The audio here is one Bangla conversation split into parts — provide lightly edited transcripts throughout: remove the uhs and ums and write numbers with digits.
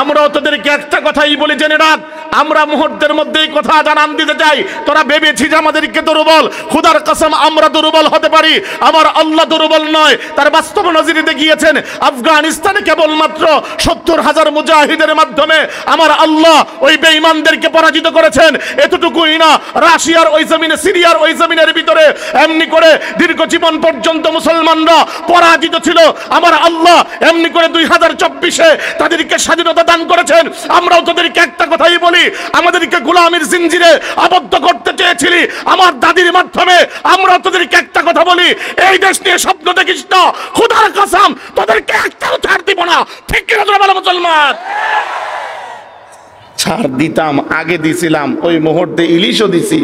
আমরাও তোদেরকে একটা কথাই বলি, জেনে রাখ, আমরা মুহূর্তের মধ্যেই কথা জানান দিতে চাই। তোরা ভেবেছিস আমাদেরকে দুর্বল, খুদার কসম আমরা দুর্বল হতে পারি, আমার আল্লাহ দুর্বল নয়। তার বাস্তব নজির দেখিয়েছেন আফগানিস্তানে কেবলমাত্র 70,000 মুজাহিদের মাধ্যমে আমার আল্লাহ ওই বেঈমানদেরকে পরাজিত করেছেন। এতটুকুই না, রাশিয়ার ওই জমিনে, সিরিয়ার ওই জমিনের ভিতরে এমনি করে দীর্ঘ জীবন পর্যন্ত মুসলমানরা পরাজিত ছিল। আমার আল্লাহ এমনি করে 2024-এ তাদেরকে স্বাধীনতা দান করেছেন। আমরাও তোদেরকে একটা কথাই বলি, আমাদেরকে গোলামীর জিঞ্জিরে আবদ্ধ করতে চেয়েছিলি আমার দাদির মাধ্যমে, আমরা তোদেরকে একটা কথা বলি, এই দেশ নিয়ে স্বপ্ন দেখিস না, খোদার কসম তোদেরকে একটাও ছাড় দিব না। ঠিক কি না বলো মুসলমান? ছাড় দিতাম, আগে দিছিলাম, ওই মুহূর্তে ইলিশও দিছি,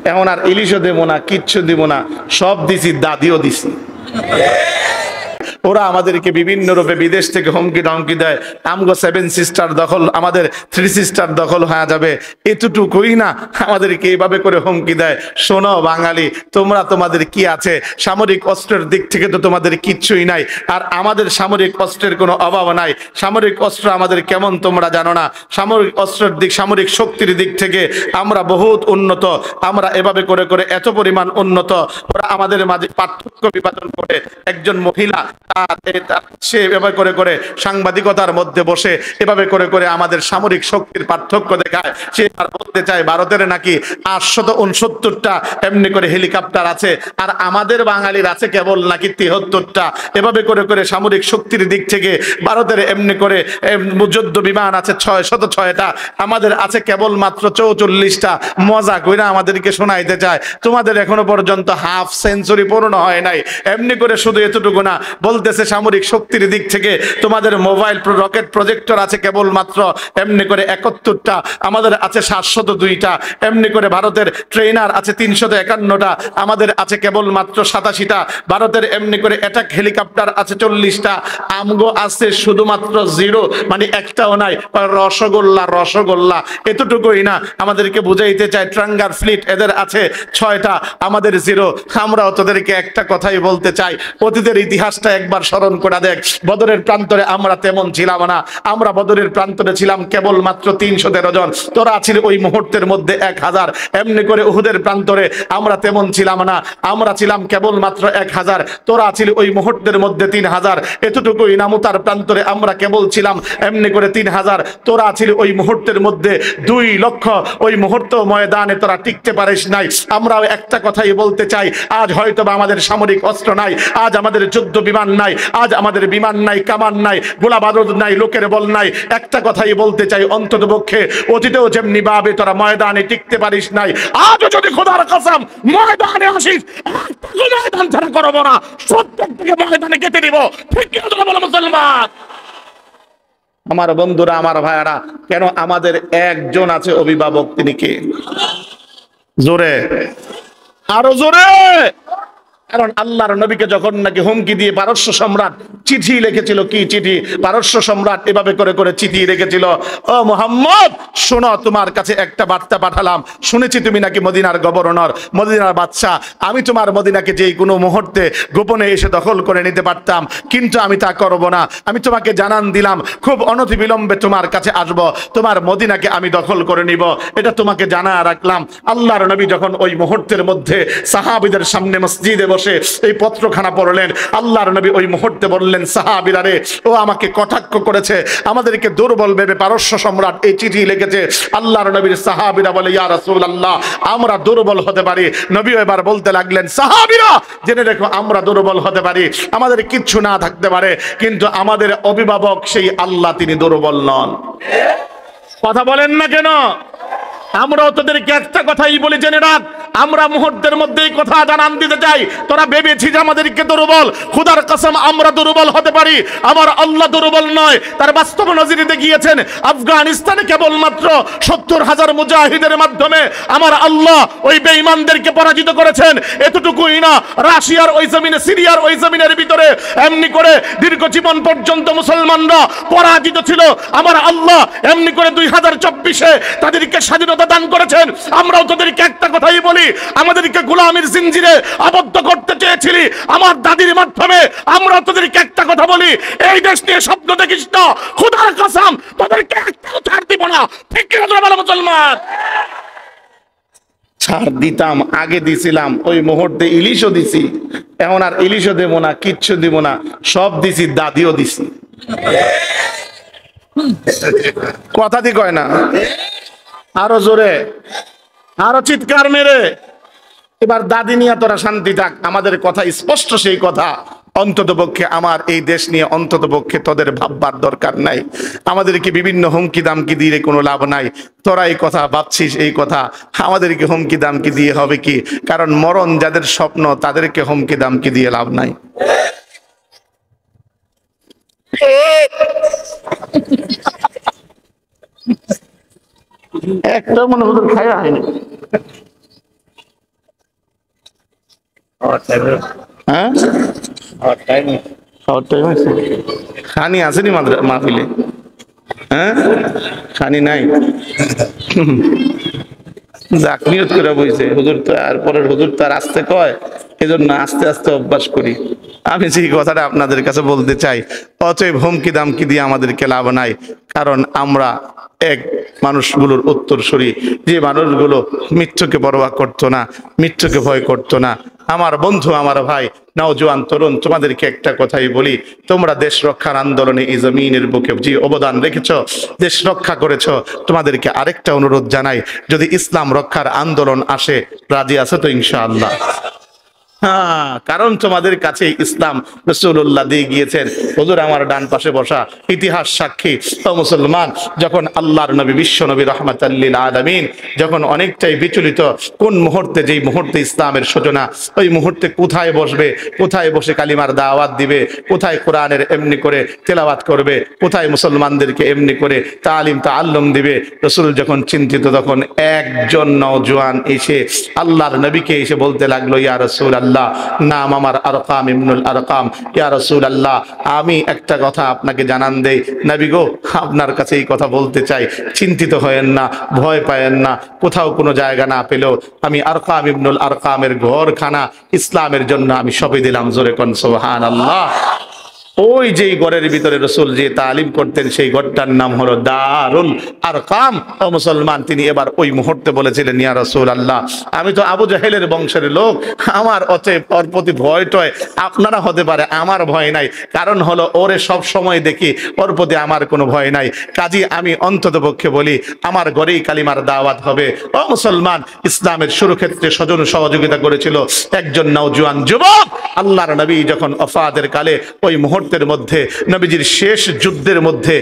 এখন আর ইলিশও দেবো না, কিচ্ছু দিব না, সব দিছি, দাদিও দিছি। ওরা আমাদেরকে বিভিন্ন রূপে বিদেশ থেকে হুমকি ধমকি দেয়, আমগো 7 সিস্টার দখল, আমাদের 3 সিস্টার দখল হয়ে যাবে, এতটুকুই না, আমাদেরকে এইভাবে করে হুমকি দেয়, শোনো বাঙালি, তোমরা তোমাদের কি আছে, সামরিক অস্ত্রের দিক থেকে তো তোমাদের কিচ্ছুই নাই, আর আমাদের সামরিক অস্ত্রের কোনো অভাব নাই। সামরিক অস্ত্র আমাদের কেমন তোমরা জানো না, সামরিক অস্ত্রের দিক, সামরিক শক্তির দিক থেকে আমরা বহুত উন্নত, আমরা এভাবে করে করে এত পরিমাণ উন্নত। ওরা আমাদের মাঝে পার্থক্য বিভাজন করে, একজন মহিলা সে এভাবে করে করে সাংবাদিকতার মধ্যে বসে এভাবে করে করে আমাদের সামরিক শক্তির পার্থক্য দেখায়। সে আর বলতে চায় ভারতের নাকি 869টা এমনি করে হেলিকপ্টার আছে, আর আমাদের বাঙালির আছে কেবল নাকি 73টা। এভাবে করে করে সামরিক শক্তির দিক থেকে ভারতের এমনি করে যুদ্ধ বিমান আছে 606টা, আমাদের আছে কেবল মাত্র 44টা। মজা কইরা আমাদেরকে শোনাইতে চায় তোমাদের এখনো পর্যন্ত হাফ সেঞ্চুরি পূর্ণ হয় নাই। এমনি করে শুধু এতটুকু না, বলতেছে সামরিক শক্তির দিক থেকে তোমাদের মোবাইল রকেট প্রজেক্টর আছে কেবল মাত্র এমনি করে 71টা, আমাদের আছে 702টা। এমনি করে ভারতের ট্রেনার আছে 351টা, আমাদের আছে কেবল মাত্র 87টা। ভারতের এমনি করে অ্যাটাক হেলিকপ্টার আছে 40টা, আমগো আছে শুধুমাত্র 0, মানে একটাও নাই। রসগোল্লা রসগোল্লা, এতটুকুই না, আমাদেরকে বুঝাইতে চায় ট্রাঙ্গার ফ্লিট এদের আছে 6টা, আমাদের 0। আমরাও তোদেরকে একটা কথাই বলতে চাই, অতীতের ইতিহাসটা একবার স্মরণ করে দেখ। বদরের প্রান্তরে আমরা তেমন ছিলাম না, আমরা বদরের প্রান্তরে ছিলাম কেবল মাত্র 313 জন, তোরা ছিল ওই মুহূর্তের মধ্যে 1000। এমনি করে উহুদের প্রান্তরে আমরা তেমন ছিলাম না, আমরা ছিলাম কেবল মাত্র 1000, তোরা ছিল ওই মুহূর্তের মধ্যে 3000। এতটুকুই না, মুতার প্রান্তরে আমরা কেবল ছিলাম এমনি করে 3000, তোরা ছিল ওই মুহূর্তের মধ্যে 2 লক্ষ। ওই মুহূর্ত ময়দানে তোরা টিকতে পারিস নাই। আমরাও একটা কথাই বলতে চাই, আজ হয়তো বা আমাদের সামরিক অস্ত্র নাই, আজ আমাদের যুদ্ধ বিমান নাই, আজ আমাদের বিমান নাই, কামান নাই, গোলা বারুদ নাই, লোকের বল নাই। একটা কথাই বলতে চাই, অন্তত পক্ষে অতীতেও যেমনি ভাবে তোরা ময়দানে টিকতে পারিস নাই, আজও যদি খোদার কসম ময়দানে আসিস, একটা ময়দান ছাড়া করব না, প্রত্যেককে ময়দানে কেটে দিব। ঠিক কি না বলো মুসলমান? আমার বন্ধুরা, আমার ভাইয়ারা, কেন আমাদের একজন আছে অভিভাবক, তিনি কে? জোরে, আরো জোরে। কারণ আল্লাহর নবীকে যখন নাকি হুমকি দিয়ে পারস্য সম্রাট চিঠি লিখেছিল, কি চিঠি? পারস্য সম্রাট এভাবে করে করে চিঠি লিখেছিল, ও মুহাম্মদ শোনো, তোমার কাছে একটা বার্তা পাঠালাম, শুনেছি তুমি নাকি মদিনার গভর্নর, মদিনার বাদশা, আমি তোমার মদিনাকে যেই কোনো মুহূর্তে গোপনে এসে দখল করে নিতে পারতাম, কিন্তু আমি তা করব না। আমি তোমাকে জানান দিলাম, খুব অনতিবিলম্বে তোমার কাছে আসব, তোমার মদিনাকে আমি দখল করে নিব, এটা তোমাকে জানা রাখলাম। আল্লাহর নবী যখন ওই মুহূর্তের মধ্যে সাহাবীদের সামনে মসজিদে বসে এই পত্রখানা পড়লেন, আল্লাহর নবী ওই মুহূর্তে বললেন, সাহাবীরা রে, ও আমাকে কটাক্ষ করেছে, আমাদেরকে দুর্বল ভেবে পারস্য সম্রাট এই চিঠি লিখেছে। আল্লাহর নবীর সাহাবীরা বলে, ইয়া রাসূলুল্লাহ, আমরা দুর্বল হতে পারি। নবী এবার বলতে লাগলেন, সাহাবীরা জেনে রেখো, আমরা দুর্বল হতে পারি, আমাদের কিচ্ছু না থাকতে পারে, কিন্তু আমাদের অভিভাবক সেই আল্লাহ, তিনি দুর্বল নন। কথা বলেন না কেন? আমরাও তোদেরকে একটা কথাই বলি, জেনে রাখ, আমরা মুহূর্তের মধ্যেই কথা জানান দিতে চাই। তোরা ভেবেছিস আমাদেরকে দুর্বল, খুদার কসম আমরা দুর্বল হতে পারি, আমার আল্লাহ দুর্বল নয়। তার বাস্তব নজির দেখিয়েছেন আফগানিস্তানে কেবলমাত্র 70,000 মুজাহিদের মাধ্যমে আমার আল্লাহ ওই বেঈমানদেরকে পরাজিত করেছেন। এতটুকুই না, রাশিয়ার ওই জমিনে, সিরিয়ার ওই জমিনের ভিতরে এমনি করে দীর্ঘ জীবন পর্যন্ত মুসলমানরা পরাজিত ছিল। আমার আল্লাহ এমনি করে 2024-এ তাদেরকে স্বাধীনতা দান করেছেন। আমরাও তোদেরকে একটা কথাই বলি, চেয়েছিলি, আমাদেরকে গোলামীর জিঞ্জিরে আবদ্ধ করতে চেয়েছিলি, আমার দাদির মাধ্যমে আমরা তোদেরকে একটা কথা বলি, এই দেশ নিয়ে স্বপ্ন দেখিস না, খোদার কসম তোদেরকে একটাও ছাড় দিব না। ঠিক কি না বলো মুসলমান? ছাড় দিতাম, আগে দিছিলাম, ওই মুহূর্তে ইলিশও দিছি, এখন আর ইলিশও দেবো না, কিচ্ছু দিব না, সব দিছি, দাদিও দিছি। কথা দি কয় না? আরো জোরে, আরো চিৎকার মেরে। এবার দাদি নিয়ে তোরা শান্তি থাক, আমাদের কথা স্পষ্ট, সেই কথা অন্তত পক্ষে আমার এই দেশ নিয়ে অন্তত পক্ষে তোদের ভাববার দরকার নাই। আমাদেরকে বিভিন্ন হুমকি দামকি দিয়ে কোনো লাভ নাই। তোরা এই কথা ভাবছিস, এই কথা আমাদেরকে হুমকি দামকি দিয়ে হবে কি? কারণ মরণ যাদের স্বপ্ন তাদেরকে হুমকি দামকি দিয়ে লাভ নাই। একটা মনে হুজুর খায়া হয়নি। হ্যাঁ খানি আসেনি মাহফিলে? হ্যাঁ খানি নাই, যাক নিয়ত করে বইছে হুজুর তো, আর পরের হুজুর তো আর আসতে কয়, এজন্য আস্তে আস্তে অভ্যাস করি। আমি যে কথাটা আপনাদের কাছে বলতে চাই, অতএব হুমকি দামকি দিয়ে আমাদেরকে লাভ নাই। কারণ আমরা এক মানুষগুলোর উত্তরসূরি, যে মানুষগুলো মৃত্যুকে পরোয়া করতো না, মৃত্যুকে ভয় করতো না। আমার বন্ধু, আমার ভাই, নওজোয়ান তরুণ, তোমাদেরকে একটা কথাই বলি, তোমরা দেশ রক্ষার আন্দোলনে এই জমিনের বুকে যে অবদান রেখেছ, দেশ রক্ষা করেছ, তোমাদেরকে আরেকটা অনুরোধ জানাই, যদি ইসলাম রক্ষার আন্দোলন আসে, রাজি আছো তো ইনশাআল্লাহ? হ্যাঁ, কারণ তোমাদের কাছে ইসলাম রাসূলুল্লাহ দিয়ে গিয়েছেন। হুজুর আমার ডান পাশে বসা, ইতিহাস সাক্ষী। ও মুসলমান, যখন আল্লাহর নবী, বিশ্ব নবী রাহমাতাল লিল আলামিন যখন অনেকটাই বিচলিত, কোন মুহূর্তে, যেই মুহূর্তে ইসলামের সূচনা, ওই মুহূর্তে কোথায় বসবে, কোথায় বসে কালিমার দাওয়াত দিবে, কোথায় কোরআনের এমনি করে তেলাওয়াত করবে, কোথায় মুসলমানদেরকে এমনি করে তালিম তাআল্লুম দিবে, রাসূল যখন চিন্তিত, তখন একজন নওজোয়ান এসে আল্লাহর নবীকে এসে বলতে লাগলো, ইয়া রাসূলুল্লাহ, নাম আমার আরকাম ইবনুল আরকাম, ইয়া রাসূলুল্লাহ, আমি একটা কথা আপনাকে জানান দেই, নবী গো, আপনার কাছে এই কথা বলতে চাই, চিন্তিত হয়েন না, ভয় পায়েন না, কোথাও কোনো জায়গা না পেলেও আমি আরকাম ইবনুল আরকামের ঘরখানা ইসলামের জন্য আমি সঁপে দিলাম। জোরে কোন সুবহানাল্লাহ। ওই যেই ঘরের ভিতরে রাসূল যে তালিম করতেন, সেই ঘরটার নাম হলো দারুল আরকাম। ও মুসলমান, তিনি এবার ওই মুহূর্তে বলেছিলেন, ইয়া রাসূলুল্লাহ, আমি তো আবু জাহেলের বংশের লোক, আমার অতএব ওর প্রতি ভয় টয় আপনারা হতে পারে, আমার ভয় নাই। কারণ হলো, ওরে সব সময় দেখি, ওর প্রতি আমার কোনো ভয় নাই। কাজী আমি অন্তত পক্ষে বলি, আমার ঘরেই কালিমার দাওয়াত হবে। ও মুসলমান, ইসলামের শুরু ক্ষেত্রে স্বজন সহযোগিতা করেছিল একজন নওজোয়ান যুবক। আল্লাহর নবী যখন ওফাতের কালে, ওই মুহূর্তের মধ্যে নবীজির শেষ যুদ্ধের মধ্যে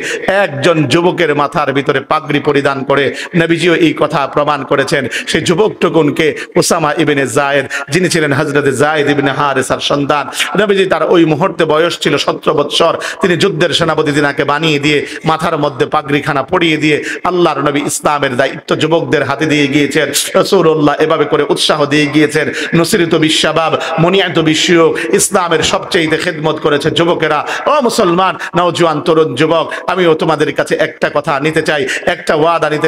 একজন যুবকের মাথার ভিতরে পাগড়ি পরিধান করে নবীজিও এই কথা প্রমাণ করেছেন। সেই যুবকটুকুনকে উসামা ইবনে যায়েদ, যিনি ছিলেন হযরত যায়েদ ইবনে হারেসার সন্তান, নবীজি তার ওই মুহূর্তে বয়স ছিল 17 বৎসর। তিনি যুদ্ধের সেনাপতি, তিনাকে বানিয়ে দিয়ে মাথার মধ্যে পাগড়িখানা পরিয়ে দিয়ে আল্লাহর নবী ইসলামের দায়িত্ব যুবকদের হাতে দিয়ে গিয়েছেন। রাসূলুল্লাহ এভাবে করে উৎসাহ দিয়ে গিয়েছেন। নুসরিত বিশ্ববাব, মুনিয়াত বিশ্বক, ইসলামের সবচেয়ে খেদমত করেছে যুবকেরা। ও মুসলমান, নওজোয়ান তরুণ যুবক, আমিও তোমাদের কাছে একটা কথা নিতে চাই, একটা ওয়াদা নিতে